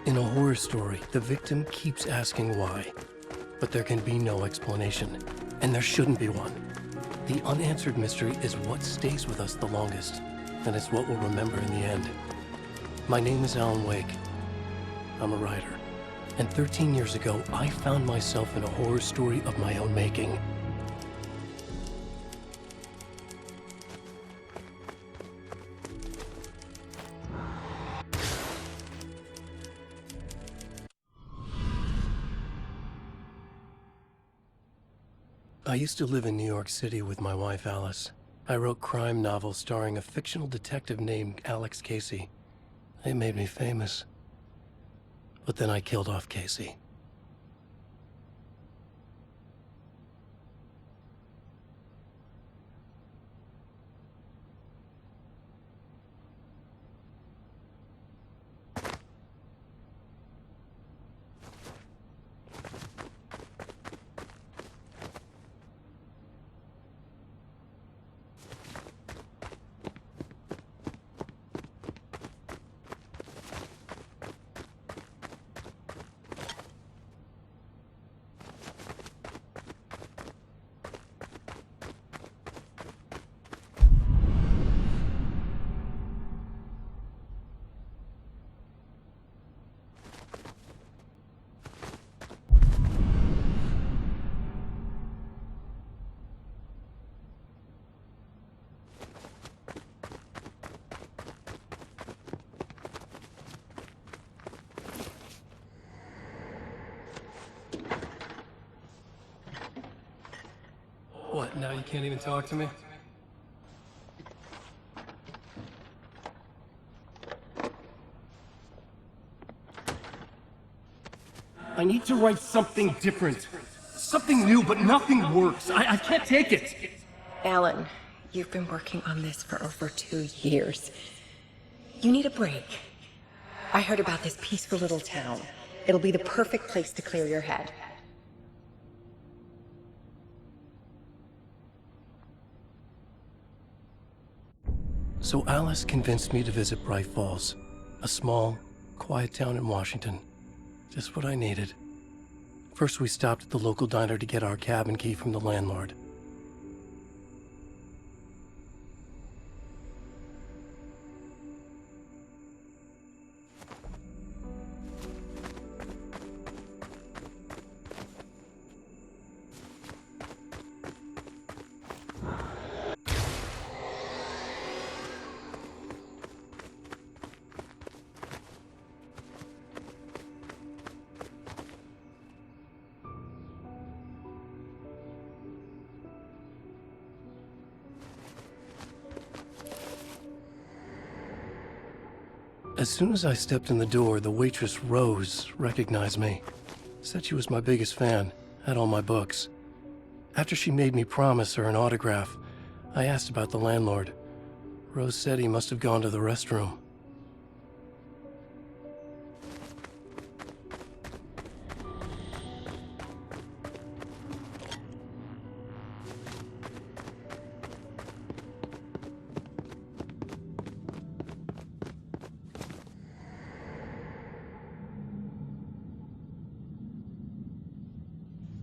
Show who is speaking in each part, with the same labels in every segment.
Speaker 1: In a horror story, the victim keeps asking why, but there can be no explanation, and there shouldn't be one. The unanswered mystery is what stays with us the longest, and it's what we'll remember in the end. My name is Alan Wake. I'm a writer, and 13 years ago, I found myself in a horror story of my own making. I used to live in New York City with my wife, Alice. I wrote crime novels starring a fictional detective named Alex Casey. They made me famous. But then I killed off Casey. What, now you can't even talk to me? I need to write something different. Something new, but nothing works. I can't take it.
Speaker 2: Alan, you've been working on this for over 2 years. You need a break. I heard about this peaceful little town. It'll be the perfect place to clear your head.
Speaker 1: So Alice convinced me to visit Braight Fawlls, a small, quiet town in Washington. Just what I needed. First, we stopped at the local diner to get our cabin key from the landlord. As soon as I stepped in the door, the waitress, Rose, recognized me. Said she was my biggest fan, had all my books. After she made me promise her an autograph, I asked about the landlord. Rose said he must have gone to the restroom.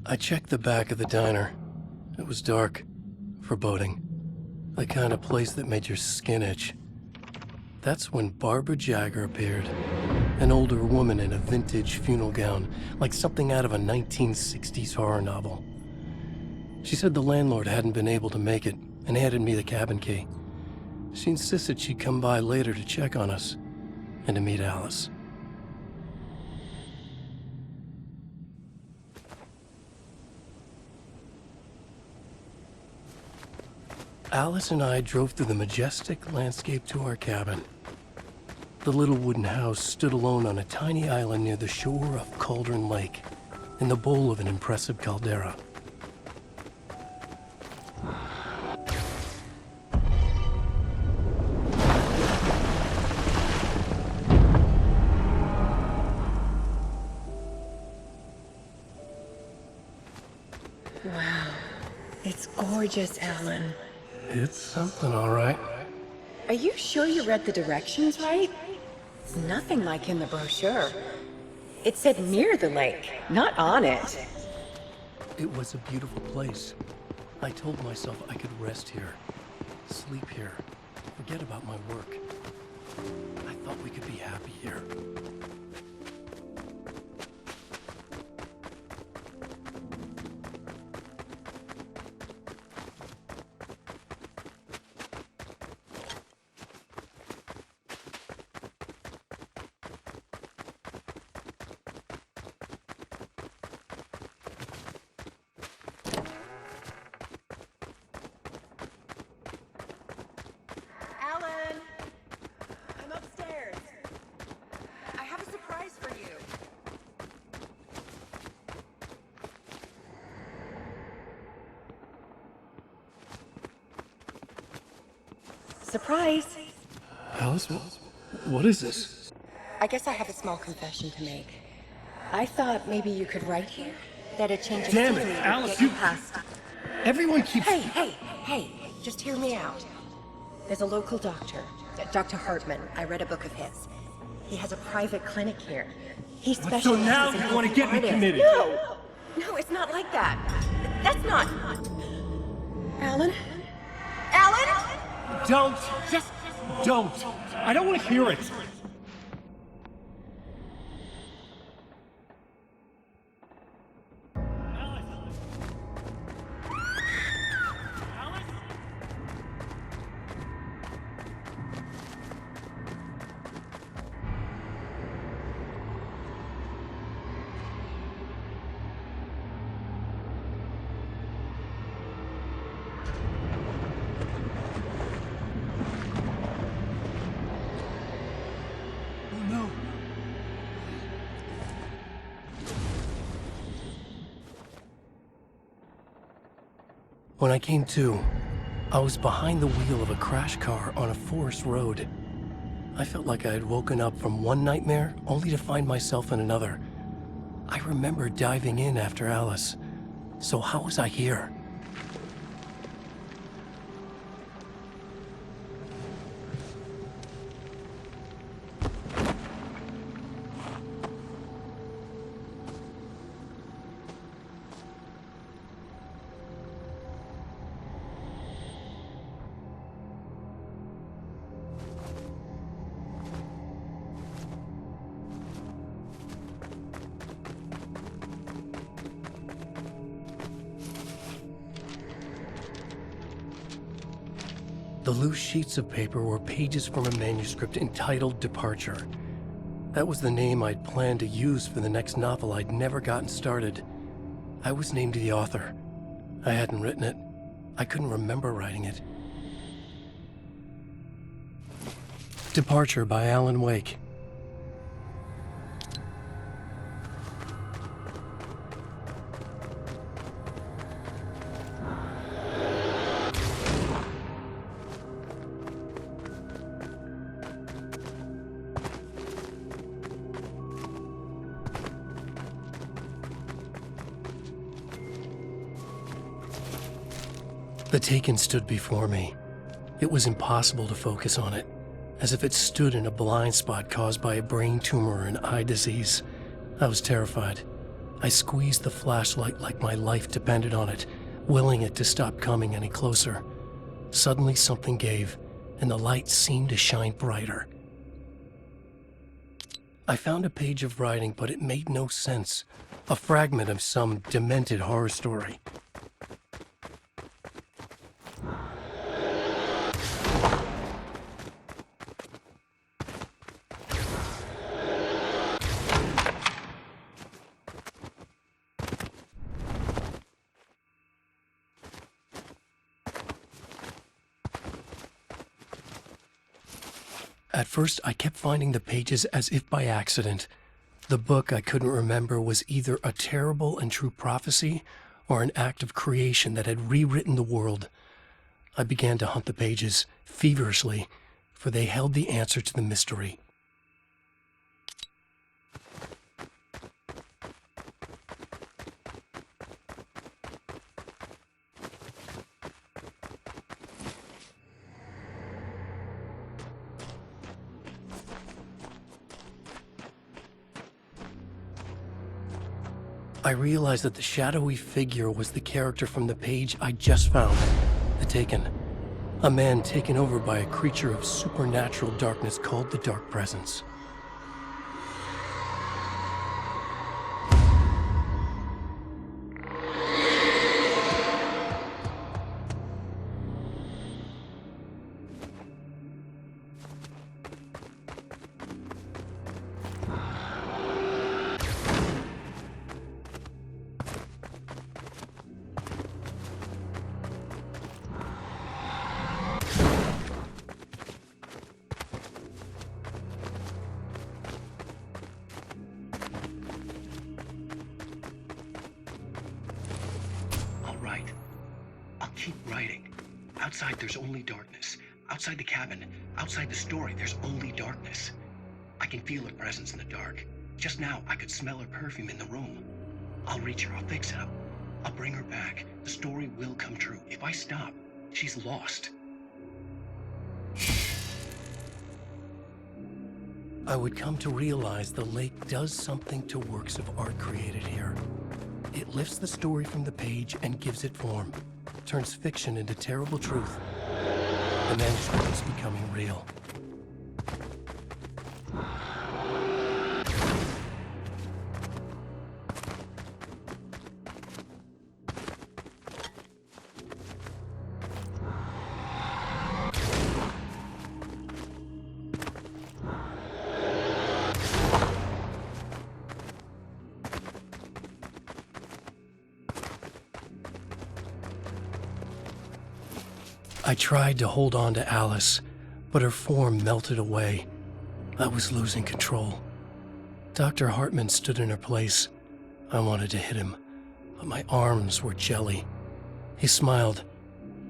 Speaker 1: I checked the back of the diner. It was dark, foreboding, the kind of place that made your skin itch. That's when Barbara Jagger appeared, an older woman in a vintage funeral gown, like something out of a 1960s horror novel. She said the landlord hadn't been able to make it and handed me the cabin key. She insisted she'd come by later to check on us and to meet Alice. Alice and I drove through the majestic landscape to our cabin. The little wooden house stood alone on a tiny island near the shore of Cauldron Lake, in the bowl of an impressive caldera.
Speaker 2: Wow. It's gorgeous, Alan.
Speaker 1: It's something, all right.
Speaker 2: Are you sure you read the directions right? It's nothing like in the brochure. It said near the lake, not on it.
Speaker 1: It was a beautiful place. I told myself I could rest here, sleep here, forget about my work. I thought we could be happy here.
Speaker 2: Alan! I'm upstairs. I have a surprise for you. Surprise!
Speaker 1: Alice, what is this?
Speaker 2: I guess I have a small confession to make. I thought maybe you could write here. That a change of
Speaker 1: Damn it,
Speaker 2: scenery would
Speaker 1: Alice,
Speaker 2: get
Speaker 1: you-
Speaker 2: past.
Speaker 1: Everyone keeps...
Speaker 2: Hey, just hear me out. There's a local doctor, Dr. Hartman. I read a book of his. He has a private clinic here. He specializes
Speaker 1: So now
Speaker 2: in
Speaker 1: you want to get me
Speaker 2: artists.
Speaker 1: committed?
Speaker 2: No, it's not like that. That's not... Alan? Alan?
Speaker 1: Don't! Just don't! I don't want to hear it! When I came to, I was behind the wheel of a crash car on a forest road. I felt like I had woken up from one nightmare only to find myself in another. I remember diving in after Alice. So how was I here? The loose sheets of paper were pages from a manuscript entitled Departure. That was the name I'd planned to use for the next novel I'd never gotten started. I was named the author. I hadn't written it. I couldn't remember writing it. Departure by Alan Wake. The Taken stood before me. It was impossible to focus on it, as if it stood in a blind spot caused by a brain tumor and eye disease. I was terrified. I squeezed the flashlight like my life depended on it, willing it to stop coming any closer. Suddenly something gave, and the light seemed to shine brighter. I found a page of writing, but it made no sense. A fragment of some demented horror story. At first, I kept finding the pages as if by accident. The book I couldn't remember was either a terrible and true prophecy or an act of creation that had rewritten the world. I began to hunt the pages feverishly, for they held the answer to the mystery. I realized that the shadowy figure was the character from the page I just found, The Taken. A man taken over by a creature of supernatural darkness called the Dark Presence.
Speaker 3: Keep writing. Outside, there's only darkness. Outside the cabin, outside the story, there's only darkness. I can feel her presence in the dark. Just now, I could smell her perfume in the room. I'll reach her. I'll fix it. I'll bring her back. The story will come true. If I stop, she's lost.
Speaker 1: I would come to realize the lake does something to works of art created here. It lifts the story from the page and gives it form. Turns fiction into terrible truth. The manuscript is becoming real. I tried to hold on to Alice, but her form melted away. I was losing control. Dr. Hartman stood in her place. I wanted to hit him, but my arms were jelly. He smiled.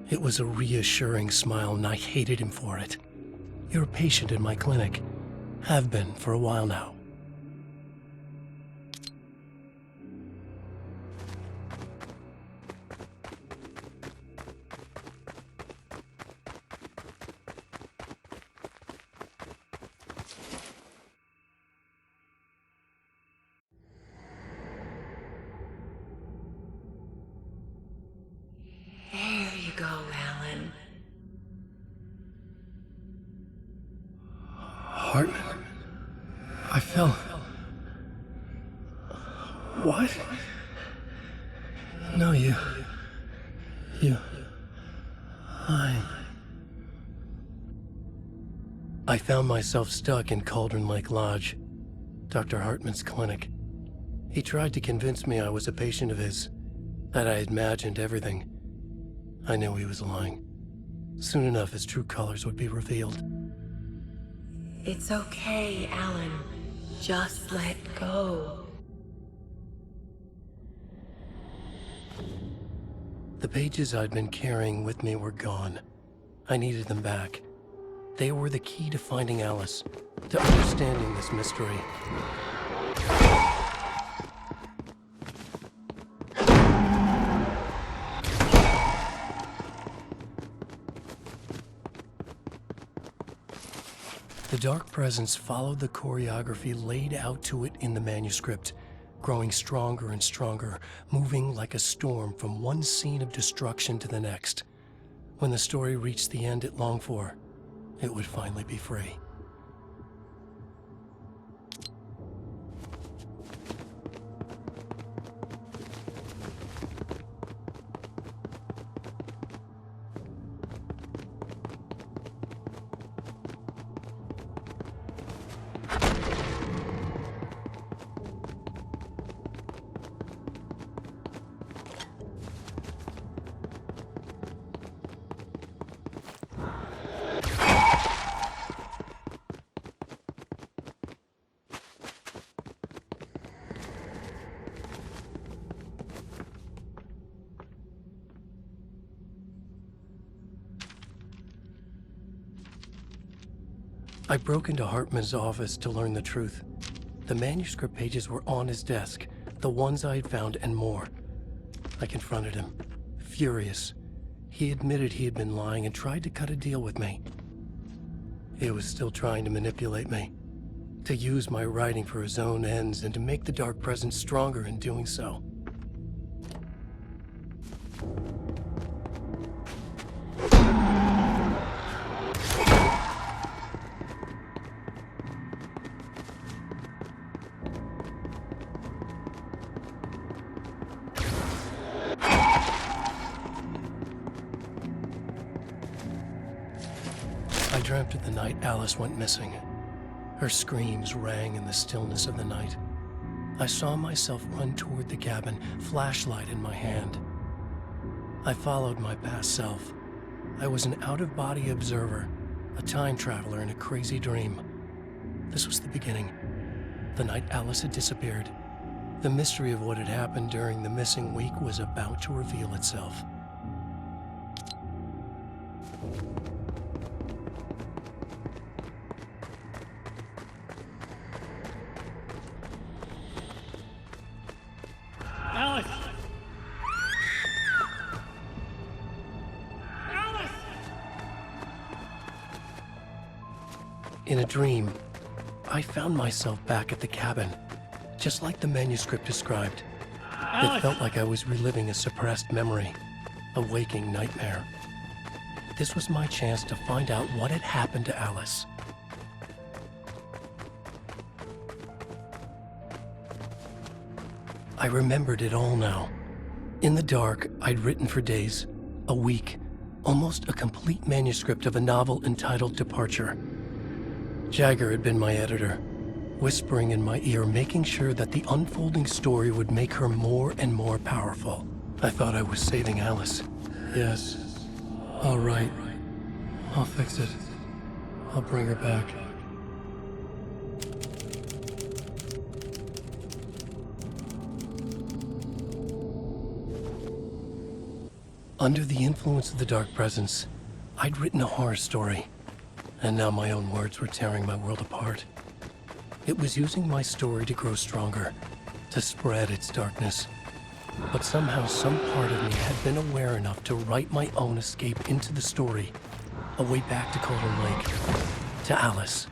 Speaker 1: It was a reassuring smile, and I hated him for it. You're a patient in my clinic. Have been for a while now.
Speaker 2: There you go, Alan.
Speaker 1: Hartman? I fell. What? No, you. I found myself stuck in Cauldron Lake Lodge, Dr. Hartman's clinic. He tried to convince me I was a patient of his, that I had imagined everything. I knew he was lying. Soon enough, his true colors would be revealed.
Speaker 2: It's okay, Alan. Just let go.
Speaker 1: The pages I'd been carrying with me were gone. I needed them back. They were the key to finding Alice, to understanding this mystery. The Dark Presence followed the choreography laid out to it in the manuscript, growing stronger and stronger, moving like a storm from one scene of destruction to the next. When the story reached the end it longed for, it would finally be free. I broke into Hartman's office to learn the truth. The manuscript pages were on his desk, the ones I had found and more. I confronted him, furious. He admitted he had been lying and tried to cut a deal with me. He was still trying to manipulate me. to use my writing for his own ends and to make the dark presence stronger in doing so. I dreamt of the night Alice went missing. Her screams rang in the stillness of the night. I saw myself run toward the cabin, flashlight in my hand. I followed my past self. I was an out-of-body observer, a time traveler in a crazy dream. This was the beginning. The night Alice had disappeared. The mystery of what had happened during the missing week was about to reveal itself.
Speaker 4: Alice! Alice!
Speaker 1: In a dream, I found myself back at the cabin, just like the manuscript described. It felt like I was reliving a suppressed memory, a waking nightmare. This was my chance to find out what had happened to Alice. I remembered it all now. In the dark, I'd written for days, a week, almost a complete manuscript of a novel entitled Departure. Jagger had been my editor, whispering in my ear, making sure that the unfolding story would make her more and more powerful. I thought I was saving Alice. Yes. All right. I'll fix it. I'll bring her back. Under the influence of the dark presence, I'd written a horror story, and now my own words were tearing my world apart. It was using my story to grow stronger, to spread its darkness. But somehow some part of me had been aware enough to write my own escape into the story, a way back to Colton Lake, to Alice.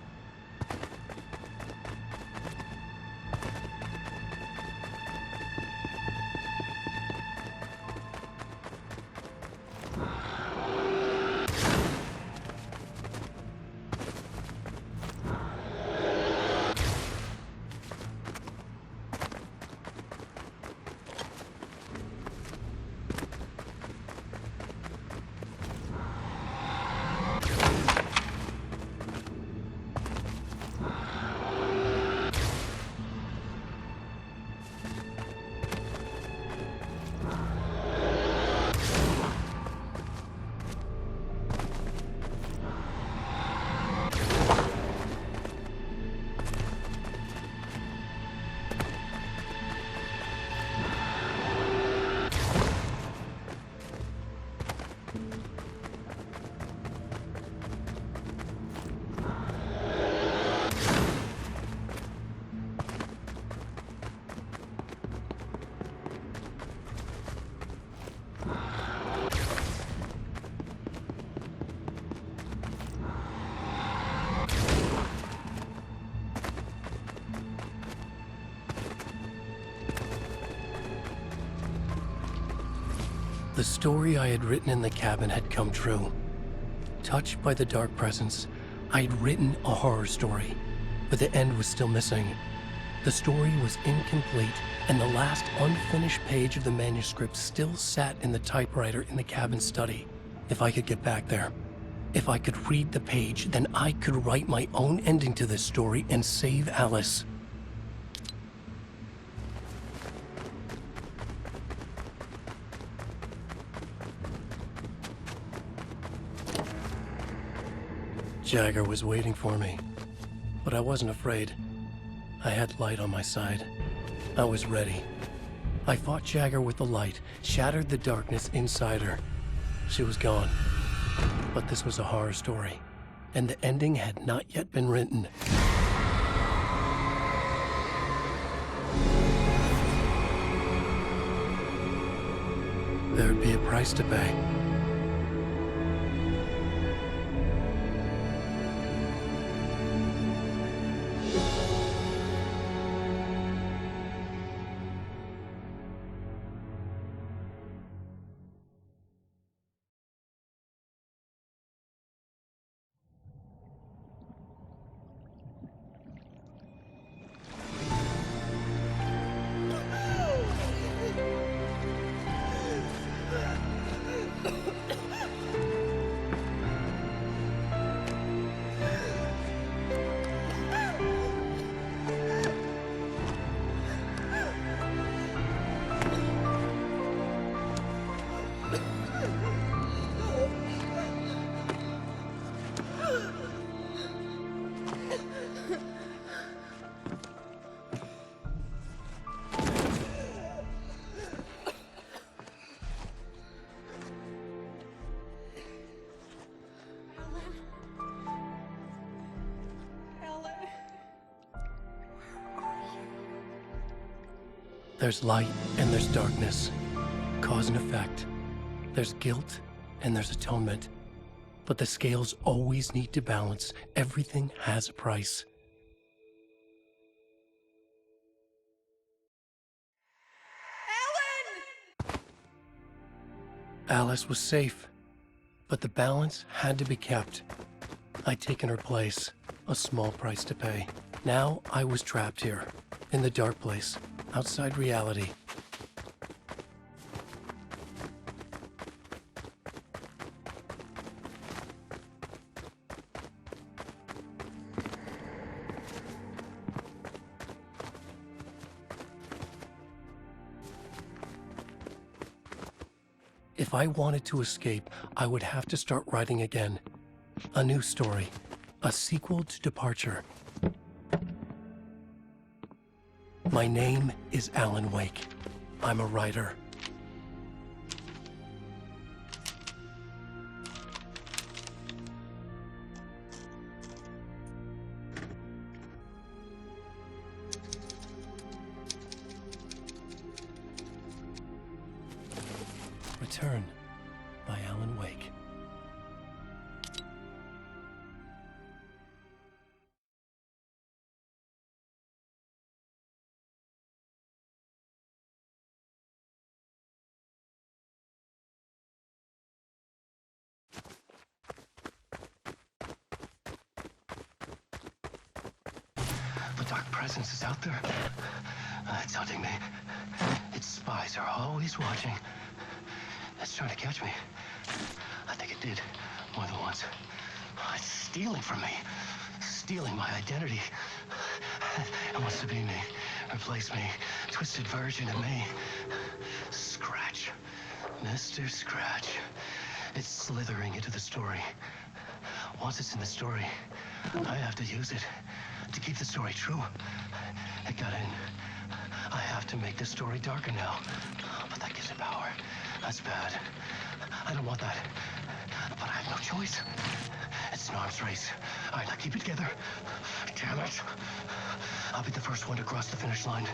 Speaker 1: The story I had written in the cabin had come true. Touched by the dark presence, I had written a horror story, but the end was still missing. The story was incomplete, and the last unfinished page of the manuscript still sat in the typewriter in the cabin study. If I could get back there, if I could read the page, then I could write my own ending to this story and save Alice. Jagger was waiting for me, but I wasn't afraid. I had light on my side. I was ready. I fought Jagger with the light, shattered the darkness inside her. She was gone. But this was a horror story, and the ending had not yet been written. There'd be a price to pay. There's light and there's darkness. Cause and effect. There's guilt and there's atonement. But the scales always need to balance. Everything has a price. Alice was safe, but the balance had to be kept. I'd taken her place, a small price to pay. Now I was trapped here, in the dark place, outside reality. If I wanted to escape, I would have to start writing again. A new story. A sequel to Departure. My name is Alan Wake. I'm a writer. Return by Alan Wake.
Speaker 3: The dark presence is out there. It's hunting me. Its spies are always watching. It's trying to catch me. I think it did more than once. It's stealing from me. Stealing my identity. It wants to be me. Replace me. Twisted version of me. Scratch. Mr. Scratch. It's slithering into the story. Once it's in the story, I have to use it to keep the story true. It got in. I have to make the story darker now. But that gives it power. That's bad. I don't want that. But I have no choice. It's an arms race. All right, now keep it together. Damn it. I'll be the first one to cross the finish line.